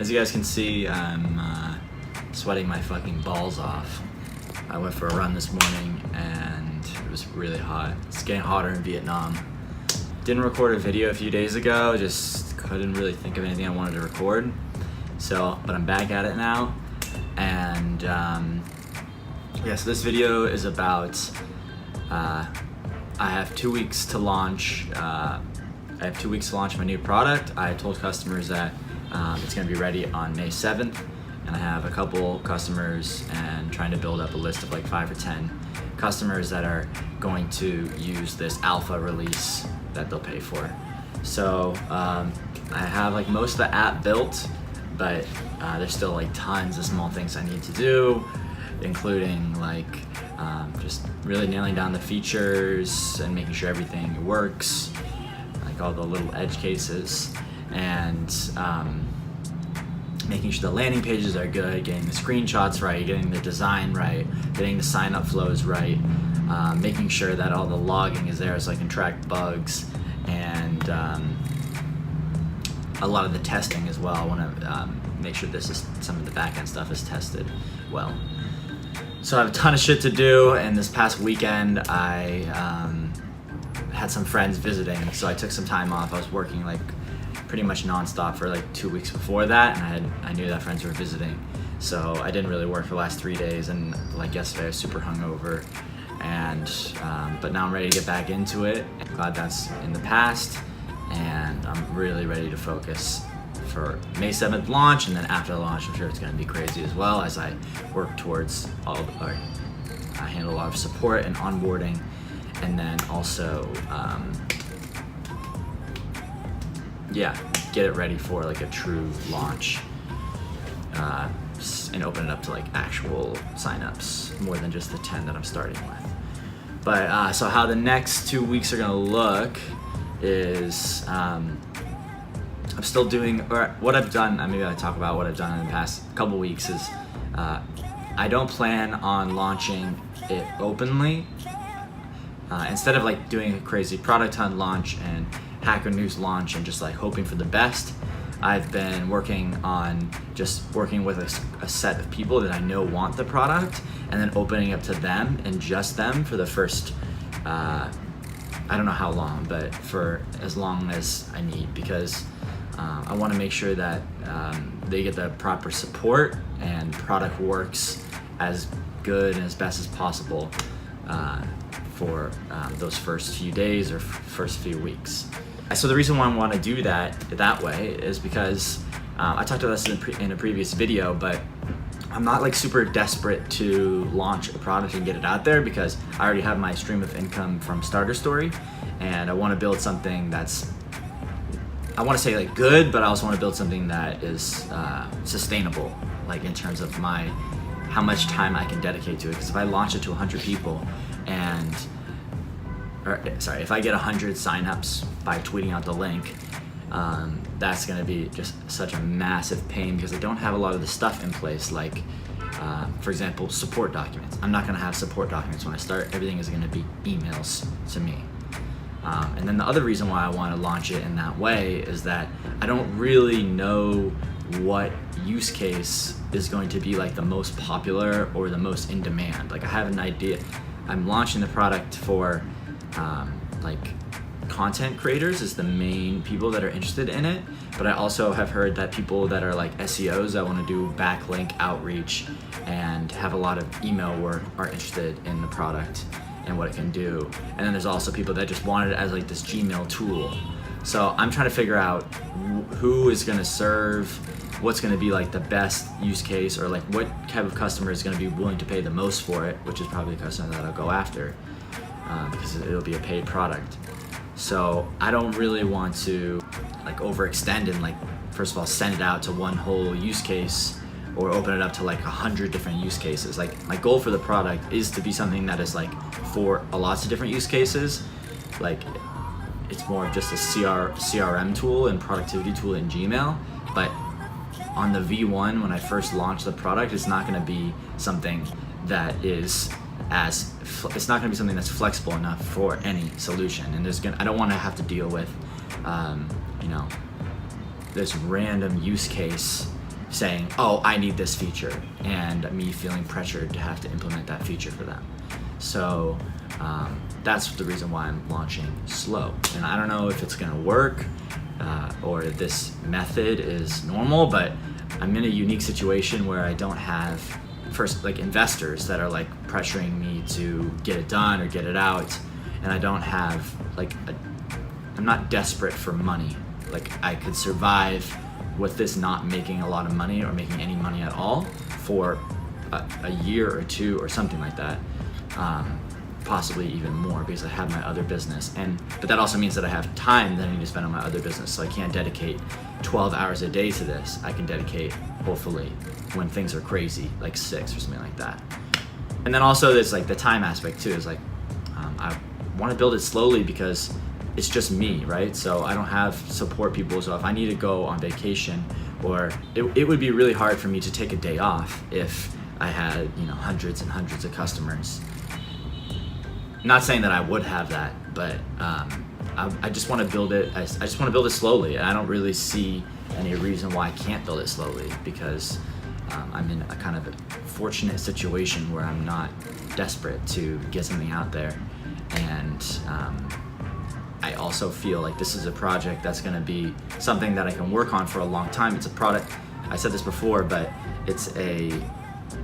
As you guys can see, I'm sweating my fucking balls off. I went for a run this morning and it was really hot. It's getting hotter in Vietnam. Didn't record a video a few days ago, just couldn't really think of anything I wanted to record. But I'm back at it now. And yeah, so this video is about, I have 2 weeks to launch, my new product. I told customers that it's gonna be ready on May 7th, and I have a couple customers and trying to build up a list of like 5 or 10 customers that are going to use this alpha release that they'll pay for. So I have like most of the app built, but there's still like tons of small things I need to do, including like just really nailing down the features and making sure everything works, like all the little edge cases, and making sure the landing pages are good, getting the screenshots right, getting the design right, getting the sign-up flows right, making sure that all the logging is there so I can track bugs, and a lot of the testing as well. I want to make sure some of the back-end stuff is tested well. So I have a ton of shit to do, and this past weekend I had some friends visiting, so I took some time off. I was working like pretty much non-stop for like 2 weeks before that, and I knew that friends were visiting, so I didn't really work for the last 3 days, and like yesterday I was super hungover, and but now I'm ready to get back into it. I'm glad that's in the past, and I'm really ready to focus for May 7th launch, and then after the launch I'm sure it's going to be crazy as well as I work towards I handle a lot of support and onboarding, and then also get it ready for like a true launch, and open it up to like actual signups more than just the 10 that I'm starting with. But so how the next 2 weeks are gonna look is I'm still doing, or what I've done, maybe I talk about what I've done in the past couple weeks is I don't plan on launching it openly. Instead of like doing a crazy product hunt launch and Hacker News launch and just like hoping for the best, I've been working with a set of people that I know want the product, and then opening up to them and just them for the first, I don't know how long, but for as long as I need, because I want to make sure that they get the proper support and product works as good and as best as possible for those first few days or first few weeks. So the reason why I want to do that way is because I talked about this in a previous video, but I'm not like super desperate to launch a product and get it out there, because I already have my stream of income from Starter Story, and I want to build something that's, I want to say like good, but I also want to build something that is sustainable, like in terms of how much time I can dedicate to it. Because if I launch it to 100 people if I get 100 signups by tweeting out the link, that's going to be just such a massive pain, because I don't have a lot of the stuff in place, like for example, support documents. I'm not going to have support documents when I start. Everything is going to be emails to me. And then the other reason why I want to launch it in that way is that I don't really know what use case is going to be like the most popular or the most in demand. Like I have an idea. I'm launching the product for like content creators is the main people that are interested in it, but I also have heard that people that are like SEOs that want to do backlink outreach and have a lot of email work are interested in the product and what it can do. And then there's also people that just want it as like this Gmail tool. So I'm trying to figure out who is going to serve, what's going to be like the best use case, or like what type of customer is going to be willing to pay the most for it, which is probably the customer that I'll go after, because it'll be a paid product. So I don't really want to like overextend and like, first of all, send it out to one whole use case or open it up to like 100 different use cases. Like my goal for the product is to be something that is like for lots of different use cases. Like it's more of just a CRM tool and productivity tool in Gmail, but on the V1, when I first launch the product, it's not going to be something that is it's not going to be something that's flexible enough for any solution. And I don't want to have to deal with this random use case saying, oh, I need this feature, and me feeling pressured to have to implement that feature for them. So that's the reason why I'm launching slow. And I don't know if it's gonna work or this method is normal, but I'm in a unique situation where I don't have investors that are like pressuring me to get it done or get it out, and I don't have I'm not desperate for money. Like, I could survive with this not making a lot of money or making any money at all for a year or two or something like that, possibly even more, because I have my other business. But that also means that I have time that I need to spend on my other business, so I can't dedicate 12 hours a day to this. I can dedicate, hopefully, when things are crazy, like 6 or something like that. And then also there's like the time aspect too. Is like I want to build it slowly because it's just me, right? So I don't have support people. So if I need to go on vacation, or it would be really hard for me to take a day off if I had, hundreds and hundreds of customers. Not saying that I would have that, but I just want to build it. I just want to build it slowly, and I don't really see any reason why I can't build it slowly, because I'm in a kind of a fortunate situation where I'm not desperate to get something out there, and I also feel like this is a project that's going to be something that I can work on for a long time. It's a product, I said this before, but it's a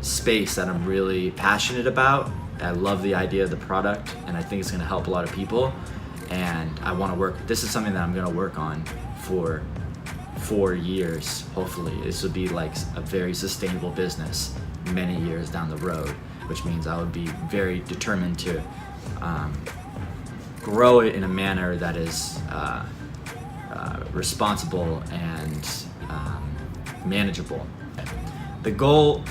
space that I'm really passionate about. I love the idea of the product, and I think it's going to help a lot of people, and I want to work. This is something that I'm going to work on for 4 years. Hopefully this would be like a very sustainable business many years down the road, which means I would be very determined to grow it in a manner that is responsible and manageable. The goal,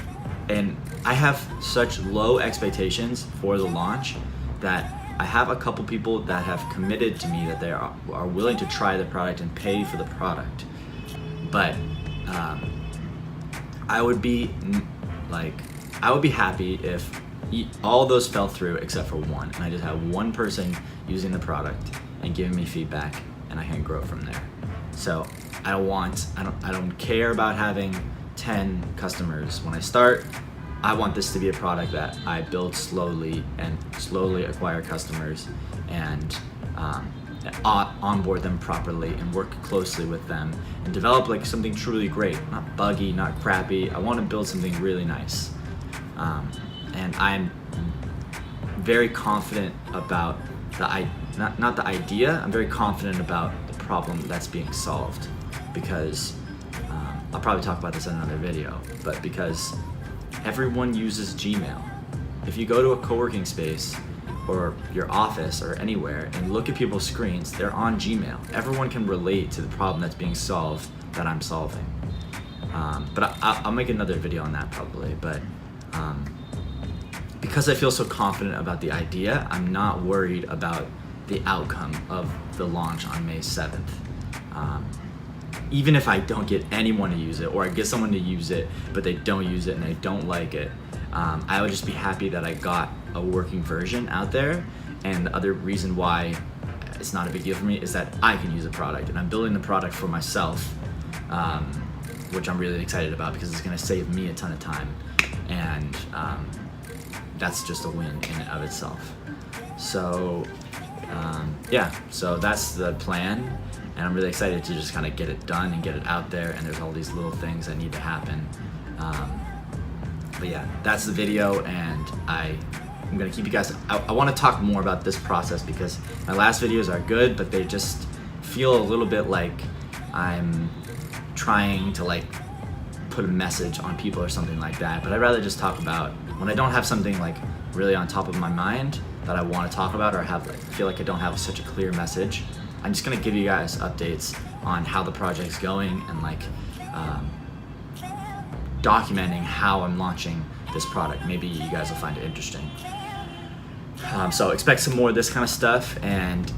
and I have such low expectations for the launch that I have a couple people that have committed to me that they are willing to try the product and pay for the product. But I would be happy if all those fell through except for one, and I just have one person using the product and giving me feedback, and I can grow from there. So I don't care about having 10 customers when I start. I want this to be a product that I build slowly and slowly acquire customers and onboard them properly and work closely with them and develop like something truly great, not buggy, not crappy. I want to build something really nice. And I'm very confident about not the idea, I'm very confident about the problem that's being solved, because I'll probably talk about this in another video, but because everyone uses Gmail. If you go to a co-working space or your office or anywhere and look at people's screens, they're on Gmail. Everyone can relate to the problem that's being solved that I'm solving. But I'll make another video on that probably, but because I feel so confident about the idea, I'm not worried about the outcome of the launch on May 7th. Even if I don't get anyone to use it, or I get someone to use it but they don't use it and they don't like it, I would just be happy that I got a working version out there. And the other reason why it's not a big deal for me is that I can use the product, and I'm building the product for myself, which I'm really excited about because it's going to save me a ton of time, and that's just a win in and of itself. So so that's the plan, and I'm really excited to just kind of get it done and get it out there, and there's all these little things that need to happen. But yeah, that's the video, and I'm gonna keep you guys, I want to talk more about this process because my last videos are good, but they just feel a little bit like I'm trying to like put a message on people or something like that. But I'd rather just talk about when I don't have something like really on top of my mind that I want to talk about, or I feel like I don't have such a clear message. I'm just gonna give you guys updates on how the project's going and like documenting how I'm launching this product. Maybe you guys will find it interesting. So expect some more of this kind of stuff, and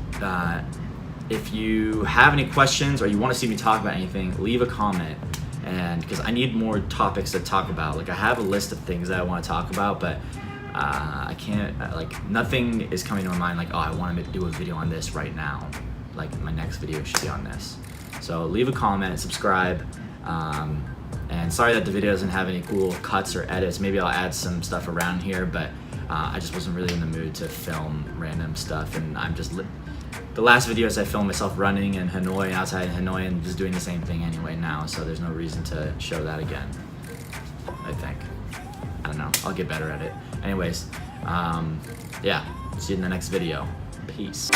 if you have any questions or you want to see me talk about anything, leave a comment, and because I need more topics to talk about. Like, I have a list of things that I want to talk about, but I can't, like, nothing is coming to my mind like, oh, I want to do a video on this right now. Like, my next video should be on this. So leave a comment, subscribe, And sorry that the video doesn't have any cool cuts or edits. Maybe I'll add some stuff around here, but I just wasn't really in the mood to film random stuff. And I'm just the last videos I filmed myself running in Hanoi, outside Hanoi, and just doing the same thing anyway now. So there's no reason to show that again, I think. I don't know, I'll get better at it. Anyways, yeah, see you in the next video. Peace.